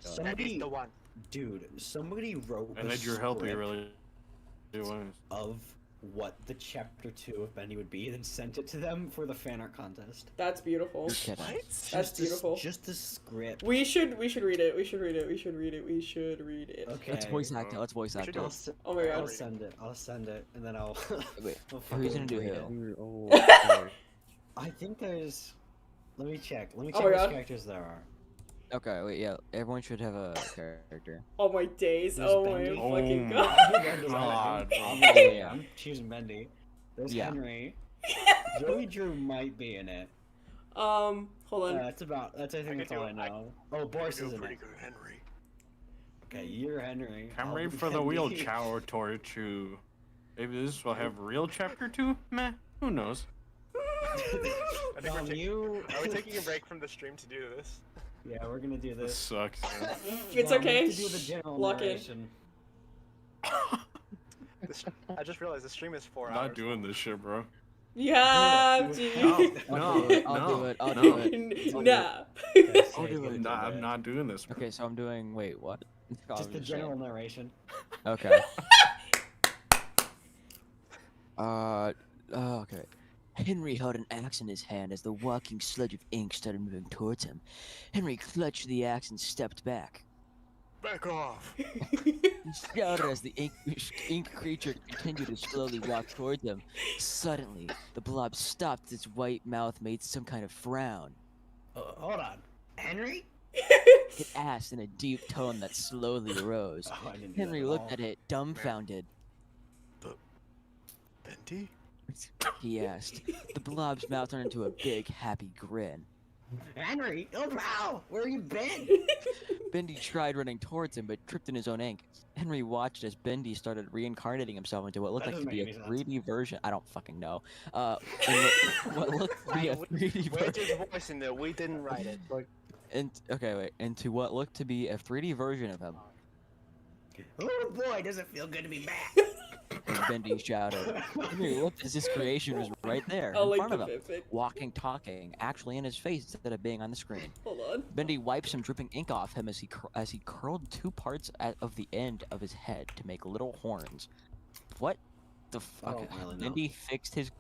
Somebody, the one. dude, somebody wrote I a need your help. You script really do. of what the chapter 2 of Bendy would be, then sent it to them for the fan art contest. That's beautiful. You're kidding. That's beautiful. Just a script. We should read it. We should read it. We should read it. We should read it. Okay. Let's voice act it. Let's voice act it. Oh my I'll god. send it. I'll send it, and then I'll. Wait, I'll who's fucking gonna do read who? it. Oh, I think there's. Let me check. Let me Oh check my which God. characters there are. Okay, wait, yeah. Everyone should have a character. Oh my days. There's Oh my Bendy. fucking Oh god. I'll do Bendy. God. Obviously, Yeah. I'm choosing Bendy. There's Yeah. Henry. Joey Drew might be in it. Hold on. That's about. That's I think that's all I know. Oh, Boris is in pretty it. good, Henry. Okay, you're Henry. I'm I'll ready be for the Bendy. wheel chow torture. Maybe this will have real chapter 2? Meh. Who knows? I think Are we taking a break from the stream to do this? Yeah, we're gonna do This this. sucks. Man. It's Dom, we okay. have to do the general Lock in. narration. I just realized the stream is 4 I'm hours. not doing this shit, bro. You have No, to. no, I'll do it. I'll no, do it. I'll no. do it. Nah. Okay, I'll do it. I'm not doing this, bro. Okay, so I'm doing. Wait, what? Just the general narration. Okay. Okay. Henry held an axe in his hand as the walking sludge of ink started moving towards him. Henry clutched the axe and stepped back. Back off! He shouted as the ink creature continued to slowly walk towards him. Suddenly, the blob stopped. Its white mouth made some kind of frown. Hold on, Henry? It asked in a deep tone that slowly rose. Oh, I didn't do Henry that looked at it, dumbfounded. Bendy? He asked. The blob's mouth turned into a big, happy grin. Henry, oh pal, where you been? Bendy tried running towards him, but tripped in his own ink. Henry watched as Bendy started reincarnating himself into what looked That like to be a doesn't make any 3D version. I don't fucking know. What looked to be a 3D Where's version. his voice in there? We didn't write it. Into what looked to be a 3D version of him. Oh boy, does it feel good to be back. Bendy shouted. Henry looked as his creation was right there I in like front the of him, fanfic. walking, talking, actually in his face instead of being on the screen. Hold on. Bendy wiped some dripping ink off him as he curled two parts of the end of his head to make little horns. What the fuck? don't really know. Bendy fixed his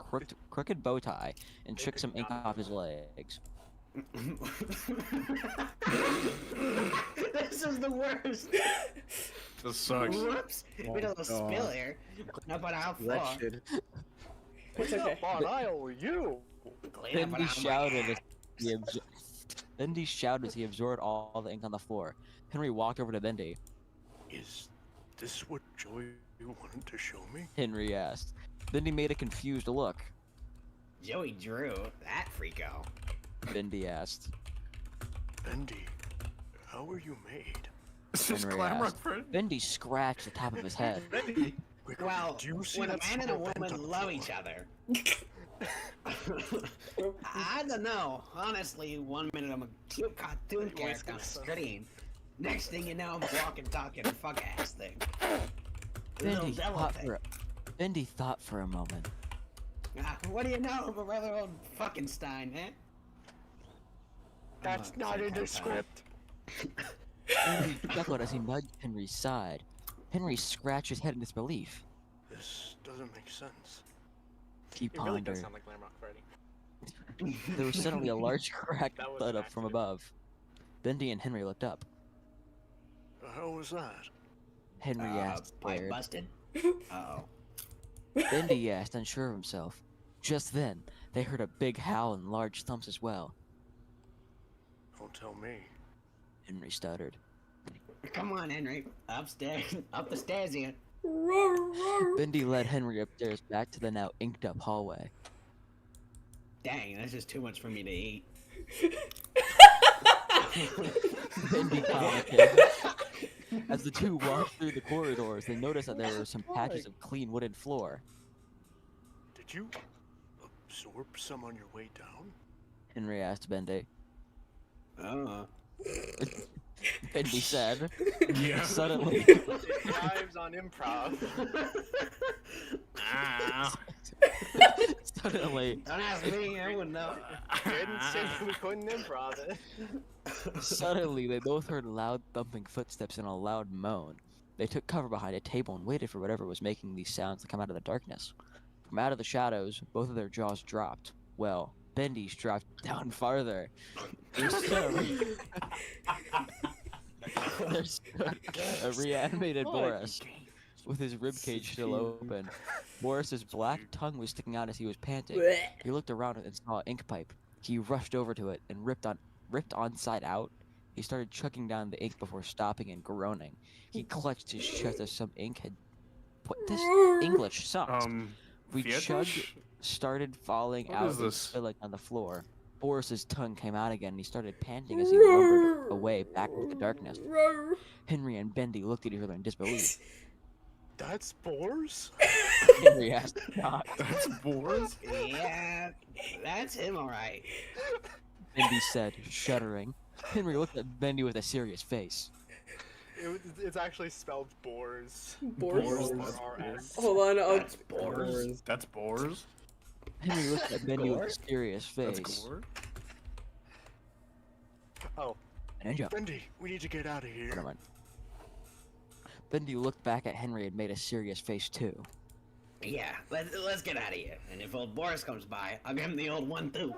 crooked bow tie and shook some ink off his legs. This is the worst. This sucks. Whoops, we got a spill here. Clean up on our floor. Wretched. It's okay. On aisle, you! Clean up on Bendy our shouted back. Bendy shouted as he absorbed all the ink on the floor. Henry walked over to Bendy. Is this what Joey wanted to show me? Henry asked. Bendy made a confused look. Joey Drew, that freako. Bendy asked. Bendy, how were you made? This is Henry Clam Rock asked. Freddy. Bendy scratched the top of his head. Bendy! Well, do you see when a that man and a small vent on woman the love floor? each other. I don't know. Honestly, one minute I'm a cute cartoon character on a screen. Next thing you know, I'm walking, talking, fuck ass thing. Little Bendy devil thought, thing. Bendy thought for a moment. What do you know of a rather old fucking Stein, eh? That's not in the script. Bendy chuckled as he nudged Henry's side. Henry scratched his head in disbelief. This doesn't make sense. He It really does pondered. sound like Glam Rock Freddy. There was suddenly a large crack That was lit an up from accident. above. Bendy and Henry looked up. How was that? Henry asked, Pipe scared. busted? Uh-oh. Bendy asked, unsure of himself. Just then, they heard a big howl and large thumps as well. Don't tell me. Henry stuttered. Come on, Henry. Upstairs. Up the stairs here. Bendy led Henry upstairs back to the now inked up hallway. Dang, that's just too much for me to eat. Bendy commented. As the two walked through the corridors, they noticed that there were some patches of clean wooden floor. Did you absorb some on your way down? Henry asked Bendy. Bendy said. Yeah. Suddenly, It thrives on improv. Ah. Suddenly, Don't ask me, I wouldn't know. Didn't say we couldn't improv it. suddenly, they both heard loud thumping footsteps and a loud moan. They took cover behind a table and waited for whatever was making these sounds to come out of the darkness. From out of the shadows, both of their jaws dropped. Well, Bendy's dropped down farther. There stood a reanimated Boris, with his ribcage still open. Boris's black tongue was sticking out as he was panting. He looked around and saw an ink pipe. He rushed over to it and ripped on side out. He started chugging down the ink before stopping and groaning. He clutched his chest as some ink had. What this English sucks. We chugged, started falling What out is and this? spilling on the floor. Boris's tongue came out again and he started panting as he lumbered away back into the darkness. Henry and Bendy looked at each other in disbelief. That's Boars? Henry asked not. That's Boars? Yeah, that's him, alright. Bendy said, shuddering. Henry looked at Bendy with a serious face. It's actually spelled Boars. Boars? B-O-R-S. Hold on, That's Boars. That's Boars? Henry looked at Bendy with a Gore? serious face. That's Gore? Oh, Beninja. Bendy, we need to get out of here. Never mind. Bendy looked back at Henry and made a serious face too. Yeah, let's get out of here. And if old Boris comes by, I'll give him the old one too.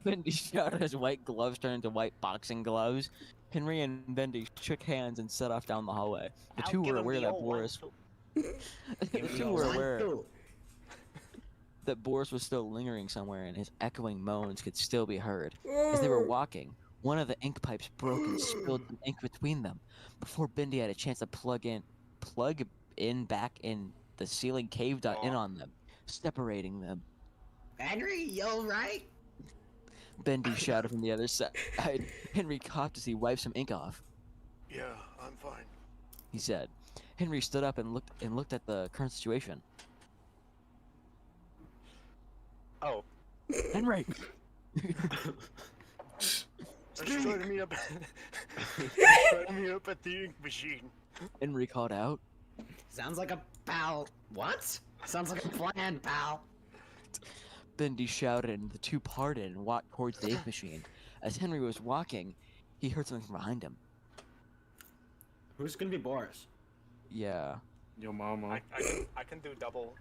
Bendy shouted as white gloves turned into white boxing gloves. Henry and Bendy shook hands and set off down the hallway. The two were aware that Boris. The Give him the two old were one, aware too. that Boris was still lingering somewhere and his echoing moans could still be heard. As they were walking, one of the ink pipes broke and spilled some ink between them. Before Bendy had a chance to plug in back in, the ceiling caved in on them, separating them. Henry, you alright? Bendy shouted from the other side. Henry coughed as he wiped some ink off. Yeah, I'm fine. He said. Henry stood up and looked at the current situation. Oh, Henry! let's try to meet up. Try to meet up at the ink machine. Henry called out. Sounds like a pal. What? Sounds like a plan, pal. Bendy shouted and the two parted and walked towards the ink machine. As Henry was walking, he heard something from behind him. Who's gonna be Boris? Yeah. Yo, mama. I can do double.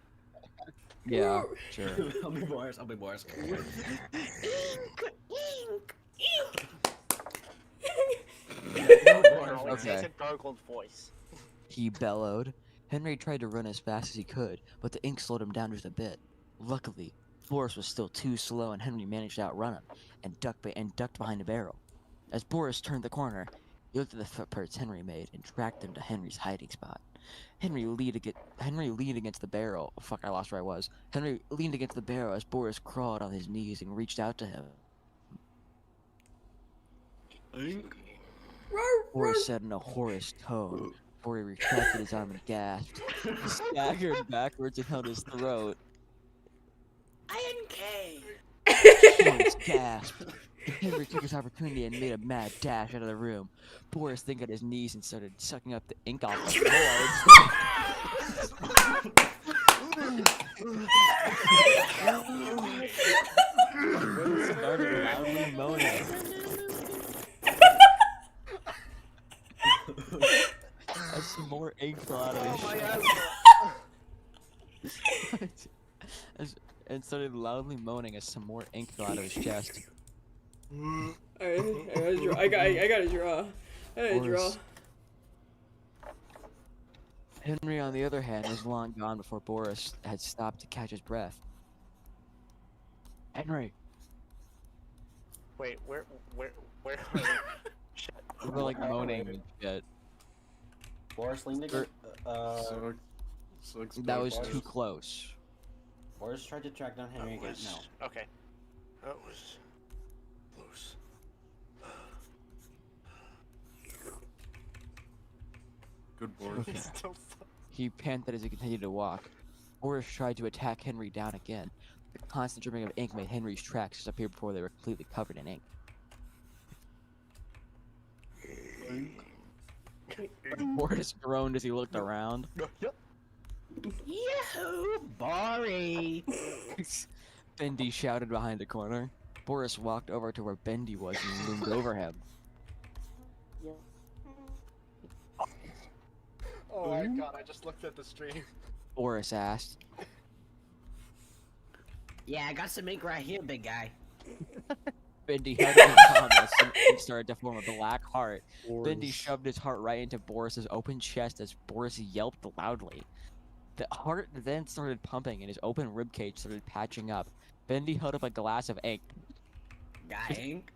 Yeah, sure. I'll be Boris. I'll be Boris. Ink, ink, Okay. It's a gargled voice. He bellowed. Henry tried to run as fast as he could, but the ink slowed him down just a bit. Luckily, Boris was still too slow and Henry managed to outrun him and ducked behind a barrel. As Boris turned the corner, he looked at the footprints Henry made and tracked them to Henry's hiding spot. Henry leaned against the barrel. Oh, fuck, I lost where I was. Henry leaned against the barrel as Boris crawled on his knees and reached out to him. Boris said in a hoarse tone before he retracted his arm and gasped. He staggered backwards and held his throat. INK. Boris gasped. Henry took his opportunity and made a mad dash out of the room. Boris sank at his knees and started sucking up the ink off the boards. Started loudly moaning. As some more ink fell out of his chest. And started loudly moaning as some more ink fell out of his chest. Alright, I gotta draw. Boris. Henry, on the other hand, was long gone before Boris had stopped to catch his breath. Henry! Wait, where? Shit. We were like moaning and shit. Boris leaned against. That was too close. Boris tried to track down Henry again. No. Okay. That was close. Good Boris. Okay. Still He panted as he continued to walk. Boris tried to attack Henry down again. The constant dripping of ink made Henry's tracks disappear before they were completely covered in ink. Boris groaned as he looked around. Yep. Yahoo! Bari! Bendy shouted behind the corner. Boris walked over to where Bendy was and loomed over him. Oh my god, I just looked at the stream. Boris asked. Yeah, I got some ink right here, big guy. Bendy held it in Thomas and started to form a black heart. Bendy shoved his heart right into Boris's open chest as Boris yelped loudly. The heart then started pumping and his open ribcage started patching up. Bendy held up a glass of ink. Got ink?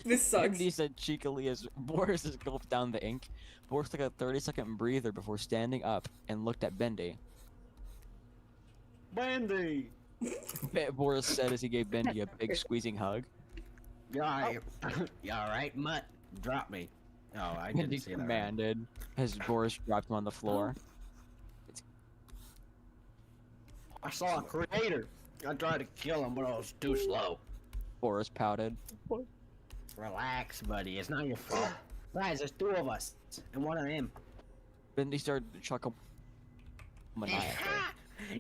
This sucks. Bendy said cheekily as Boris gulped down the ink. Boris took a 30-second breather before standing up and looked at Bendy. Bendy! Boris said as he gave Bendy a big squeezing hug. You alright? You alright, mutt? Drop me. Oh, I Bendy didn't see that. commanded as Boris dropped him on the floor. I saw a creator. I tried to kill him, but I was too slow. Boris pouted. Relax, buddy. It's not your fault. Guys, there's 2 of us, and one of them. Bendy started to chuckle maniacally.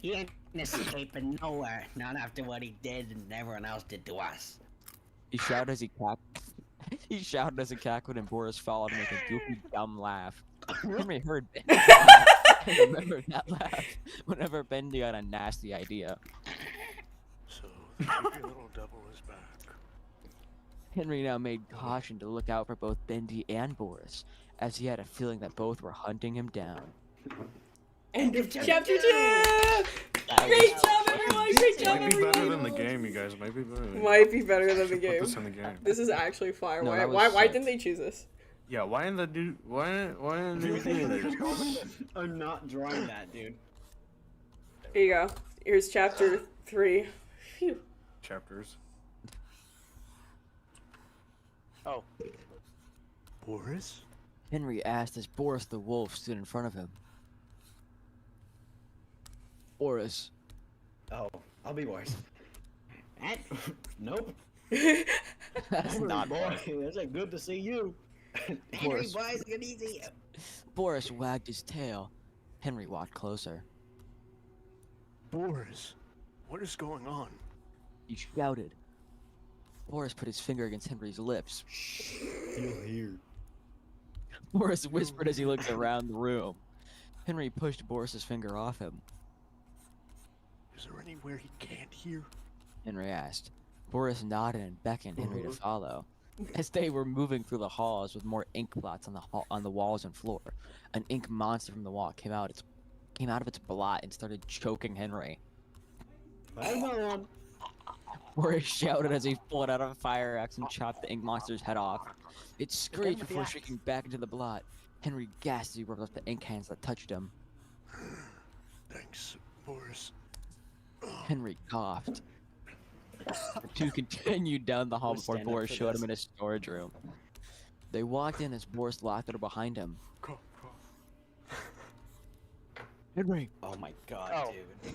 He ain't escaping nowhere. Not after what he did and everyone else did to us. He shouted as he cackled and Boris followed him with a goofy, dumb laugh. Henry heard Bendy and remembered that laugh whenever Bendy had a nasty idea. So, the creepy little devil is back. Henry now made caution to look out for both Bendy and Boris, as he had a feeling that both were hunting him down. End of chapter 2! That Great was- job, everyone! Great job, Might be better everyone! than the game, you guys. Might be better. Might be better than the Put game. this in the game. This is actually fire. No, why that was why sick. didn't they choose this? Yeah, why in the theaters? I'm not drawing that, dude. Here you go. Here's chapter 3. Phew. Chapters. Oh. Boris? Henry asked as Boris the wolf stood in front of him. Boris. Oh, I'll be worse. Nope. That's not boy. It's like good to see you. Henry, Boris. boys, good to see you. Boris wagged his tail. Henry walked closer. Boris? What is going on? He shouted. Boris put his finger against Henry's lips. You're here. Boris whispered as he looked around the room. Henry pushed Boris's finger off him. Is there anywhere he can't hear? Henry asked. Boris nodded and beckoned Henry to follow. As they were moving through the halls with more ink blots on the walls and floor, an ink monster from the wall came out of its blot and started choking Henry. Hold on. Boris shouted as he pulled out a fire axe and chopped the ink monster's head off. It screeched with the before axe. shrieking back into the blot. Henry gasped as he rubbed off the ink hands that touched him. Thanks, Boris. Henry coughed. The two continued down the hall We'll before stand up Boris for showed this. him in his storage room. They walked in as Boris locked the door behind him. Go. Henry! Oh my god, Oh. dude.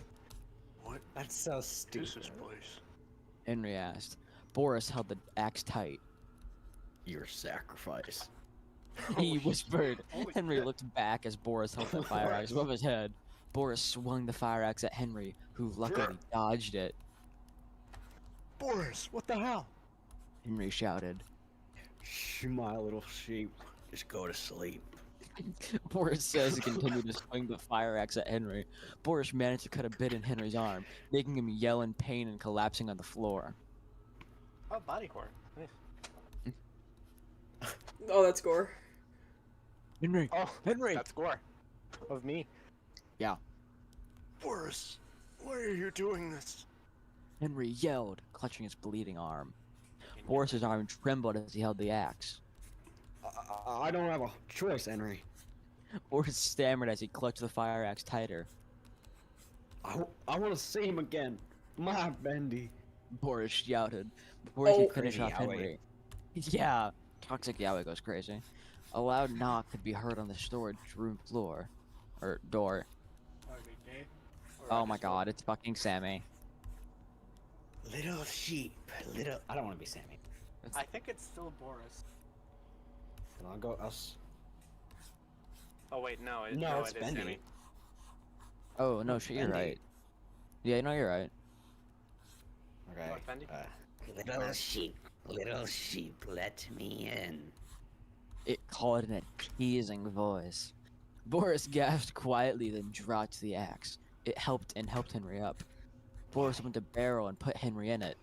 What That's so is stupid. this place? Henry asked. Boris held the axe tight. Your sacrifice. He whispered. Holy Henry shit. looked back as Boris held the fire axe above his head. Boris swung the fire axe at Henry, who luckily dodged it. Boris, what the hell? Henry shouted. Shh, my little sheep. Just go to sleep. Boris says he continued to swing the fire axe at Henry. Boris managed to cut a bit in Henry's arm, making him yell in pain and collapsing on the floor. Oh, body horror. Oh, that's gore. Henry! Oh, Henry! That's gore. Of me. Yeah. Boris, why are you doing this? Henry yelled, clutching his bleeding arm. Boris's arm trembled as he held the axe. I don't have a choice, Henry. Boris stammered as he clutched the fire axe tighter. I want to see him again. My Bendy. Boris shouted before he Oh. could finish off Crazy Yowie. Henry. Yeah, toxic Yowie goes crazy. A loud knock could be heard on the storage room floor. Or door. Oh my god, it's fucking Sammy. Little sheep. Little. I don't want to be Sammy. I think it's still Boris. I'll go us. Oh wait, no, No, it's it is Bendy. Sammy. Oh no, shit, you're Bendy. right. Yeah, no, you're right. Okay. What, Bendy? Little sheep, let me in. It called in a teasing voice. Boris gasped quietly, then dropped the axe. It helped Henry up. Boris opened the barrel and put Henry in it.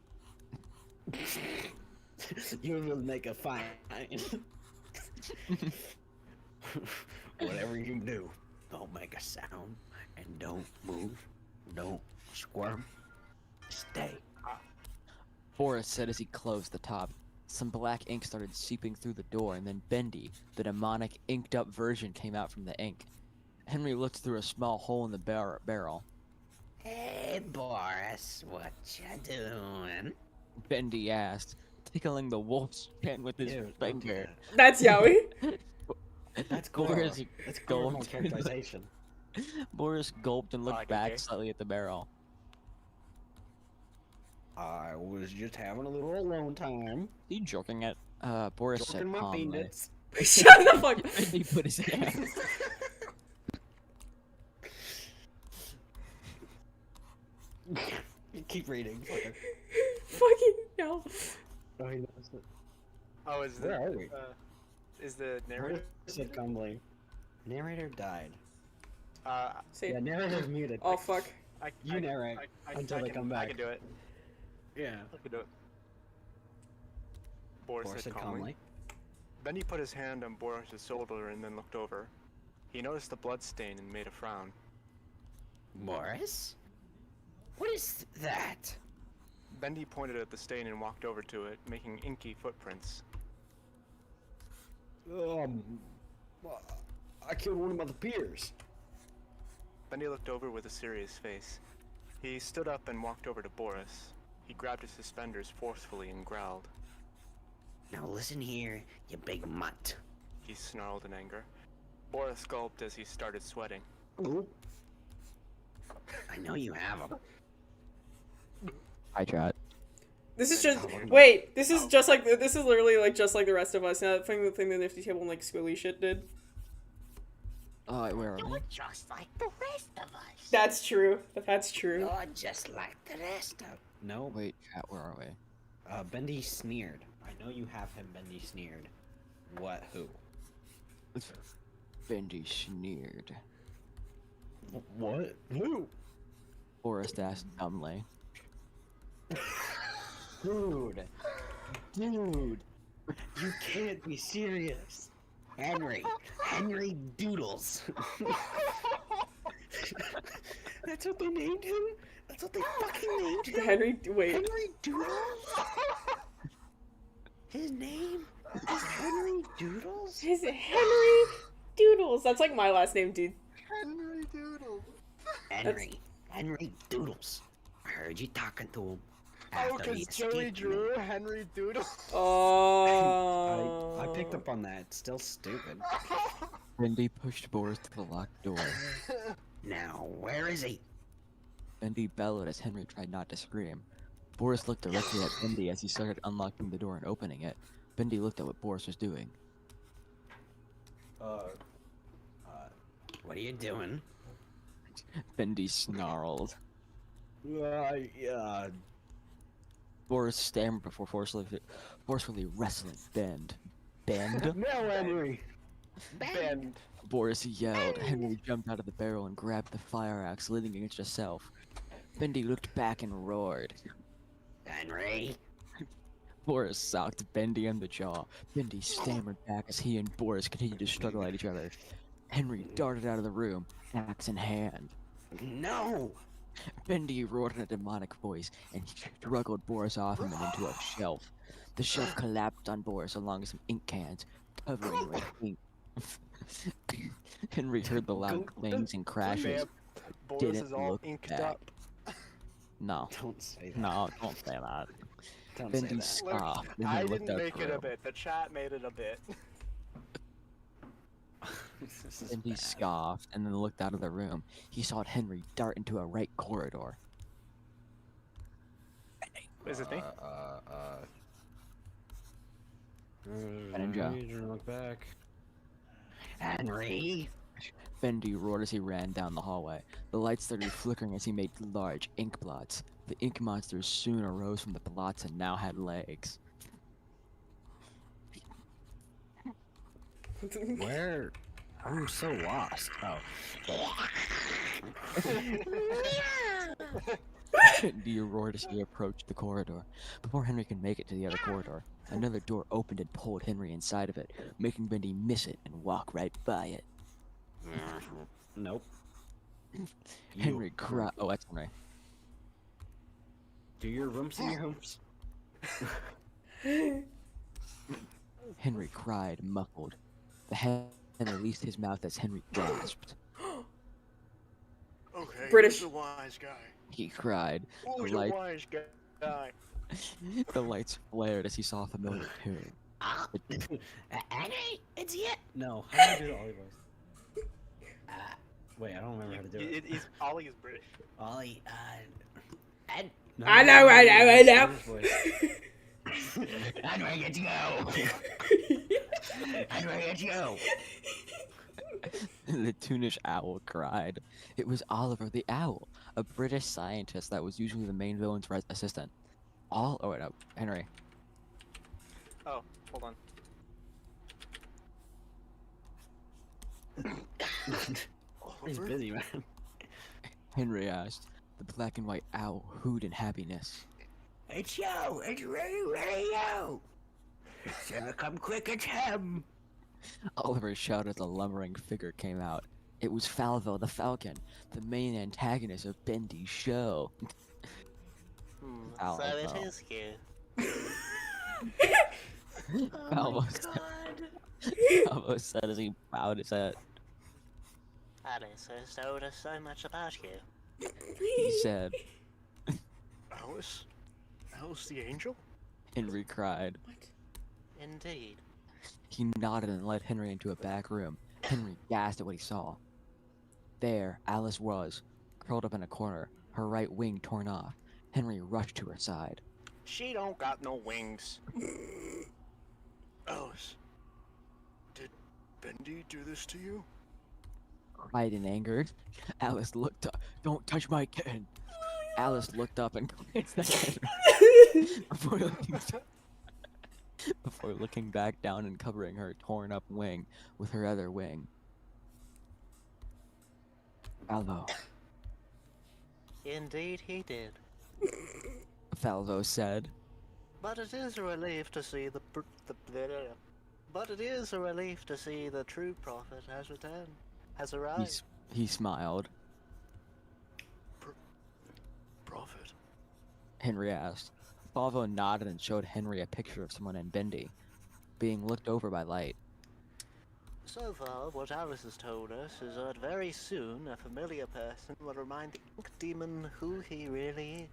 You will make a fine. Whatever you do, don't make a sound and don't move, don't squirm, stay. Boris said as he closed the top. Some black ink started seeping through the door, and then Bendy, the demonic inked-up version, came out from the ink. Henry looked through a small hole in the barrel. Hey, Boris, what you doing? Bendy asked, tickling the wolf's chin with his finger. That's Yowie. That's cool. Boris That's cool gulped. characterization. Boris gulped and looked Like, back okay. slightly at the barrel. I was just having a little alone time. He joking at Boris said Joking my calmly. peanuts. Shut the fuck. Bendy put his hand. Keep reading. fucker. Fucking no. Oh, he knows it. Oh, is the Where are we? is the narrator? Said Cumbly. Narrator died. Say Yeah, narrator's muted. Oh fuck. You narrate until they come I back. can do it. Yeah. I can do it. Boris Boris said said calmly. calmly. Bendy put his hand on Boris's shoulder and then looked over. He noticed the blood stain and made a frown. Boris? What is that? Bendy pointed at the stain and walked over to it, making inky footprints. I killed one of my peers. Bendy looked over with a serious face. He stood up and walked over to Boris. He grabbed his suspenders forcefully and growled. Now listen here, you big mutt. He snarled in anger. Boris gulped as he started sweating. Ooh. I know you have them. I tried. This is just wait. This is just like this is literally like just like the rest of us. Now that thing the Nifty Table and like Squilly shit did. Where are we? Just like the rest of us. That's true. That's true. You're just like the rest of. No, Wait, chat, where are we? Bendy sneered. I know you have him. Bendy sneered. What? Who? Bendy sneered. What? Who? Boris asked dumbly. Dude, you can't be serious. Henry Doodles. That's what they named him? That's what they fucking named him? Wait. Henry Doodles? His name is Henry Doodles? Is it Henry Doodles? That's like my last name, dude. Henry Doodle. Henry Doodles. I heard you talking to him. Oh, after he because Joey escaped drew me. Henry Doodle. Oh. I picked up on that. It's still stupid. Bendy pushed Boris to the locked door. Now, where is he? Bendy bellowed as Henry tried not to scream. Boris looked directly at Bendy as he started unlocking the door and opening it. Bendy looked at what Boris was doing. What are you doing? Bendy snarled. Boris stammered before forcefully wrestling Bend. Bend? No, Henry. Bend. Boris yelled. Henry jumped out of the barrel and grabbed the fire axe, leaning against itself. Bendy looked back and roared. Henry. Boris socked Bendy in the jaw. Bendy stammered back as he and Boris continued to struggle at each other. Henry darted out of the room, axe in hand. No. Bendy roared in a demonic voice and struggled Boris off him and into a shelf. The shelf collapsed on Boris along with some ink cans, covering him with ink. Henry heard the loud clangs and crashes. Man, Boris Didn't is all look inked back. up. No. Don't say that. No, don't say that. Don't Bendy say Look, scoffed and I then looked didn't out make the it a room. bit. The chat made it a bit. that. This is Bendy bad. scoffed and then looked out of the room. He saw Henry dart into a right corridor. Is it me? Beninja. Look back. Henry, Bendy roared as he ran down the hallway. The lights started flickering as he made large ink blots. The ink monsters soon arose from the blots and now had legs. Where? I'm so lost. Oh. Bendy roared as he approached the corridor. Before Henry could make it to the other corridor, another door opened and pulled Henry inside of it, making Bendy miss it and walk right by it. Nope. Henry cried. Oh, that's Henry. Do your rumps in your humps. Henry cried, muffled. The hand released his mouth as Henry gasped. Okay, British. who's the wise guy? He cried. Who's The the light- wise guy? The lights flared as he saw a familiar tune. Annie, it's it. No, how do I do the Ollie voice? Wait, I don't remember how to do it. Ollie is British. Ollie, Ed. No, I know. How do I get to go? How do I get to go? The Toonish owl cried. It was Oliver the Owl, a British scientist that was usually the main villain's assistant. Oh wait, no, Henry. Oh, hold on. He's Oliver? busy, man. Henry asked. The black and white owl hooted in happiness. It's you. It's really you. It's gonna come quick. It's him. Oliver shouted as a lumbering figure came out. It was Falvo the Falcon, the main antagonist of Bendy's show. So it Falvo. is you. Falvo said, Falvo said as he bowed his head. Alice has told us so much about you. He said, Alice? Alice the angel? Henry cried. Indeed. He nodded and led Henry into a back room. Henry gasped at what he saw. There, Alice was, curled up in a corner, her right wing torn off. Henry rushed to her side. She don't got no wings. Alice, did Bendy do this to you? Cried in anger. Alice looked up. Don't touch my kitten. Alice looked up and glanced at Henry before looking back down and covering her torn up wing with her other wing. Falvo, Indeed he did. Falvo said. But it is a relief to see But it is a relief to see the true prophet has returned. Has arrived. He smiled. Prophet. Henry asked. Falvo nodded and showed Henry a picture of someone in Bendy, being looked over by light. So far, what Alice has told us is that very soon a familiar person will remind the ink demon who he really is.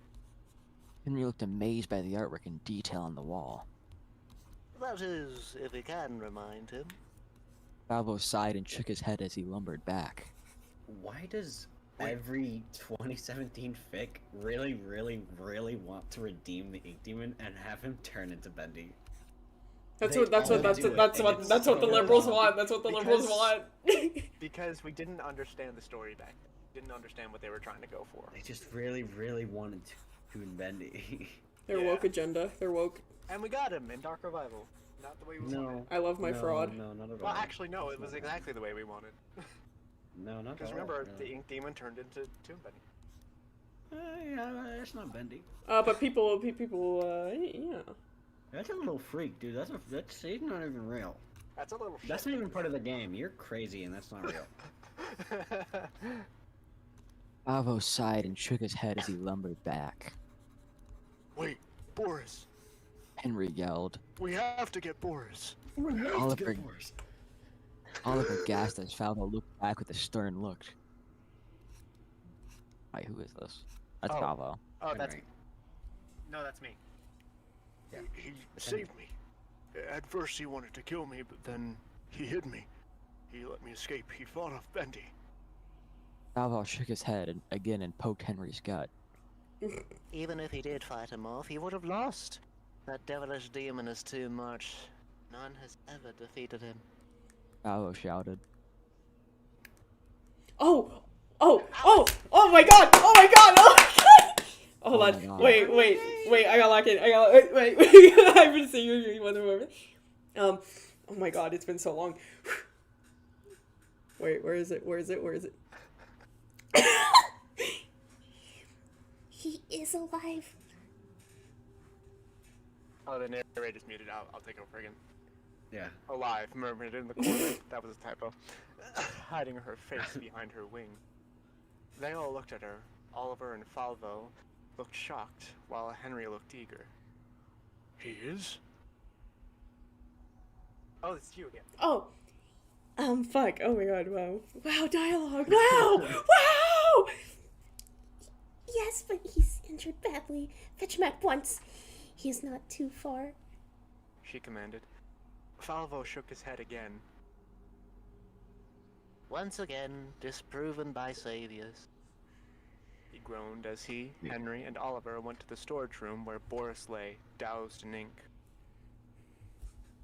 Henry looked amazed by the artwork and detail on the wall. That is, if he can remind him. Falvo sighed and shook his head as he lumbered back. Why does every 2017 fic really want to redeem the Ink Demon and have him turn into Bendy? That's They what all do it, and that's it's what so the liberals wrong. want. That's what the liberals Because- want. Because we didn't understand the story back then. Didn't understand what they were trying to go for. They just really wanted to in Bendy. Their Yeah. woke agenda. They're woke. And we got him in Dark Revival. Not the way we wanted. No. I love my fraud. No, not at all. Well, actually, no. It was exactly the way we wanted. No, not at Because all. remember, no. the Ink Demon turned into Tomb Bendy. Yeah, it's not Bendy. But people, yeah. That's a little freak, dude. That's he's not even real. That's a little shit. That's not even part of the game. You're crazy, and that's not real. Falvo sighed and shook his head as he lumbered back. Wait, Boris. Henry yelled. We have to get Boris. Oliver gasped as Falvo looked back with a stern look. Wait, who is this? That's Oh. Falvo. Oh, that's Henry. no, that's me. Yeah. He saved me. At first he wanted to kill me, but then he hid me. He let me escape. He fought off Bendy. Falvo shook his head and poked Henry's gut. Even if he did fight him off, he would have lost. That devilish demon is too much. None has ever defeated him. Falvo shouted. Oh, oh my god, oh my god, oh my god! Hold Oh on, my God. wait, I got locked in, wait, I've been seeing you one moment. Oh my god, it's been so long. Wait, where is it? He is alive. Oh, the narrator's muted. I'll take over again. Yeah. Alive, murmured in the corner. That was a typo. Hiding her face behind her wing. They all looked at her. Oliver and Falvo looked shocked, while Henry looked eager. He is? Oh, it's you again. Oh, fuck, oh my god, wow, dialogue, wow, wow! Yes, but he's injured badly. Fetch him at once. He is not too far. She commanded. Falvo shook his head again. Once again, disproven by saviors. He groaned as he, Henry, and Oliver went to the storage room where Boris lay, doused in ink.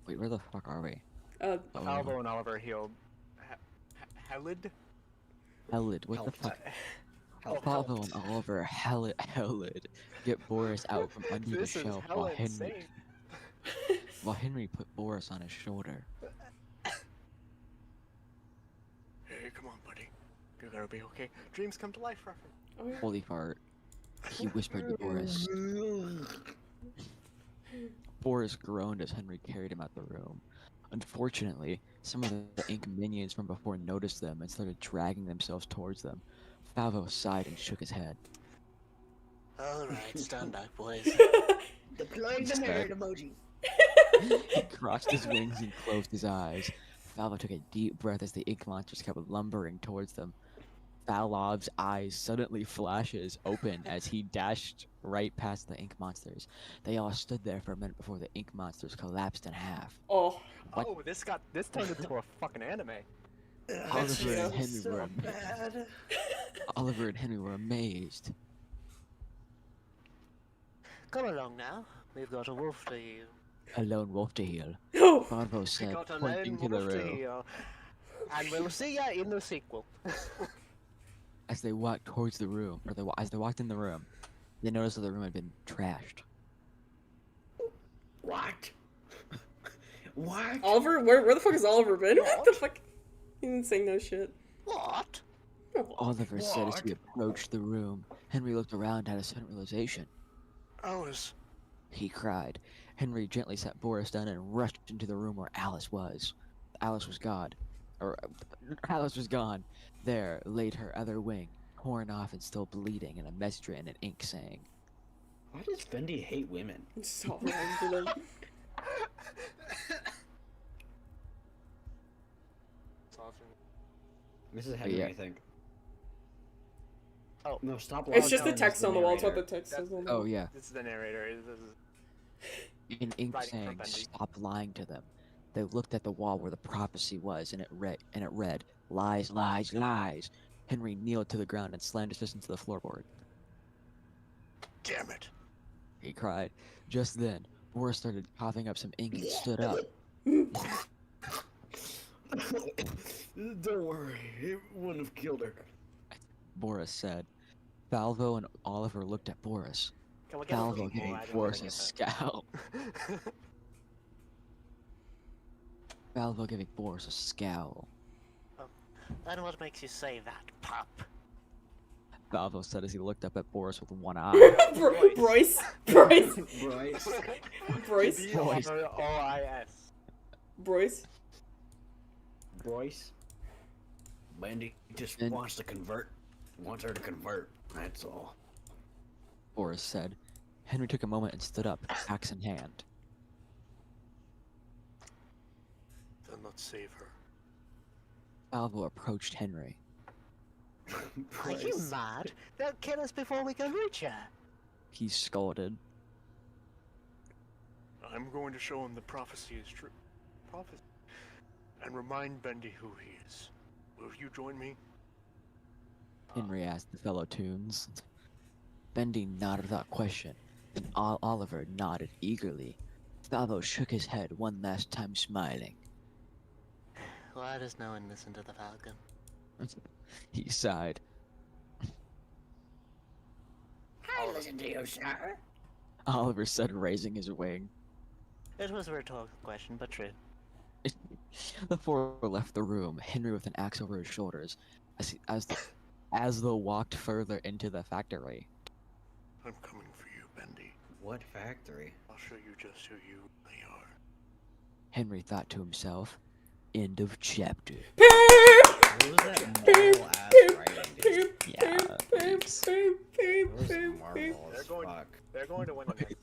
Wait, where the fuck are we? Uh, Oh, Falvo and Oliver healed. Helid? Helid, what the fuck? Falvo and Oliver Helid get Boris out from under the This is shelf hella insane. while Henry put Boris on his shoulder. Hey, come on, buddy. You're gonna be okay. Dreams come to life, reference. oh, yeah. Holy fart. He whispered to Boris. Boris groaned as Henry carried him out the room. Unfortunately, some of the ink minions from before noticed them and started dragging themselves towards them. Falvo sighed and shook his head. Alright, stand back, boys. Deploying the nerd emoji. He crossed his wings and closed his eyes. Falvo took a deep breath as the ink monsters kept lumbering towards them. Fallov's eyes suddenly flashes open as he dashed right past the ink monsters. They all stood there for a minute before the ink monsters collapsed in half. Oh, What? Oh, this turned into a fucking anime. Oliver and Henry so were bad. Oliver and Henry were amazed. Come along now. We've got a wolf to heal. A lone wolf to heal. oh, Falvo We said, got a pointing lone to the wolf to room. heal. And we'll see ya in the sequel. As they walked towards the room, as they walked in the room, they noticed that the room had been trashed. What? What? Oliver, where the fuck has Oliver been? What the fuck? He didn't say no shit. What? Oliver said as he What? approached the room. Henry looked around and had a sudden realization. Alice. He cried. Henry gently sat Boris down and rushed into the room where Alice was. Alice was gone. Alice was gone. There laid her other wing, torn off and still bleeding, and a message written in ink saying, Why does Bendy hate women? So wrong for them. This is Henry, yeah. I think. Oh. No, stop. It's just lying, the tell me text on the wall. It's what the narrator. text says on the "Oh wall. yeah," This is the narrator. This is in ink Writing from saying, Bendy. "Stop lying to them." They looked at the wall where the prophecy was, and it read, "Lies, lies, lies." Henry kneeled to the ground and slammed his fist into the floorboard. Damn it. He cried. Just then, Boris started coughing up some ink and stood up. Don't worry, it wouldn't have killed her. Boris said. Falvo and Oliver looked at Boris. Can we get a Falvo little giving more? I don't Boris wanna a get scowl. that. Falvo giving Boris a scowl. And what makes you say that, pup? Falvo said as he looked up at Boris with one eye. Bryce. Bryce. Bryce. B-R-O-I-S. Bryce. Bryce. Bendy just Ben- wants to convert. Wants her to convert. That's all. Boris said. Henry took a moment and stood up, axe in hand. Then let's save her. Falvo approached Henry. Are you mad? They'll kill us before we can reach her. He scolded. I'm going to show him the prophecy is true. Prophecy. And remind Bendy who he is. Will you join me? Henry asked the fellow Toons. Bendy nodded without question, and Oliver nodded eagerly. Falvo shook his head one last time, smiling. Why does no one listen to the Falcon? He sighed. I listen to you, sir. Oliver said, raising his wing. It was a rhetorical question, but true. The four left the room, Henry with an axe over his shoulders, as they walked further into the factory. I'm coming for you, Bendy. What factory? I'll show you just who you really are. Henry thought to himself, end of chapter. What was that marvel ass writing, dude? Yeah. It was marvel as fuck. They're going to win the next